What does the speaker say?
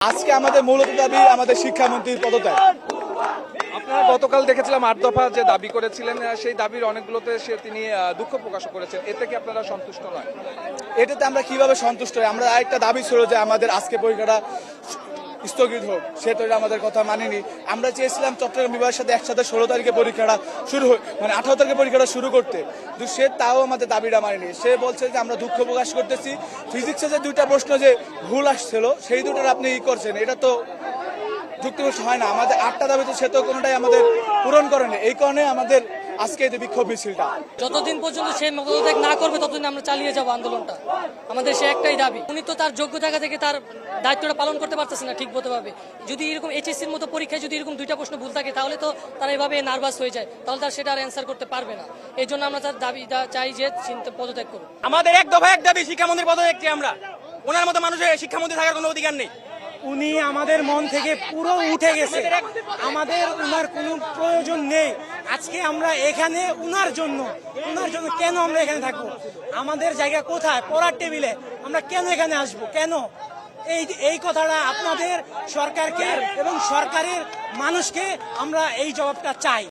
আজকে আমাদের মূলত দাবি আমাদের শিক্ষামন্ত্রীর পদত্যাগ। আপনারা গতকাল দেখেছিলাম ৮ দফা যে দাবি করেছিলেন, সেই দাবির অনেকগুলোতে তিনি দুঃখ প্রকাশ করেছেন। এতে কি আপনারা সন্তুষ্ট নয়? এটাতে আমরা কিভাবে সন্তুষ্ট হই? আমরা আরেকটা দাবি ছিল যে আমাদের আজকে পরীক্ষাটা স্থগিত হোক, সে তো আমাদের কথা মানেনি। আমরা চেয়েছিলাম চট্টগ্রাম বিভাগের সাথে একসাথে 16 তারিখে পরীক্ষাটা শুরু মানে 18 তারিখে পরীক্ষাটা শুরু করতে, কিন্তু সে তাও আমাদের দাবিটা মানেনি। সে বলছে যে আমরা দুঃখ প্রকাশ করতেছি, ফিজিক্সে যে দুইটা প্রশ্ন যে ভুল আসছিল সেই দুটোর আপনি করছেন, এটা তো যুক্তিযুক্ত হয় না। আমাদের 8টা দাবি তো সে তো কোনোটাই আমাদের পূরণ করেনি। এই কারণে আমাদের আজকে এই বিক্ষোভ মিছিলটা। যতদিন পর্যন্ত সে পদত্যাগ না করবে ততদিন আমরা চালিয়ে যাব আন্দোলনটা। আমাদের সে একটাই দাবি, উনি তো তার যোগ্য জায়গা থেকে তার দায়িত্বটা পালন করতে পারতেছে না ঠিক মতোভাবে। যদি এরকম এইচএসসির মতো পরীক্ষায় যদি এরকম দুইটা প্রশ্ন ভুল থাকে তাহলে তো তারা এভাবে নার্ভাস হয়ে যায়, তাহলে তার সেটা আর অ্যান্সার করতে পারবে না। এই জন্য আমরা তার দাবি চাই যে পদত্যাগ করুন। আমাদের এক দফা এক দাবি, শিক্ষামন্ত্রীর পদত্যাগ চাই আমরা। ওনার মতো মানুষের শিক্ষামন্ত্রী থাকার কোনো অধিকার নেই। উনি আমাদের মন থেকে পুরো উঠে গেছে, আমাদের উনার কোনো প্রয়োজন নেই। আজকে আমরা এখানে উনার জন্য কেন আমরা এখানে থাকবো? আমাদের জায়গা কোথায়? পড়ার টেবিলে। আমরা কেন এখানে আসবো? কেন? এই কথাটা আপনাদের সরকারকে এবং সরকারের মানুষকে আমরা এই জবাবটা চাই।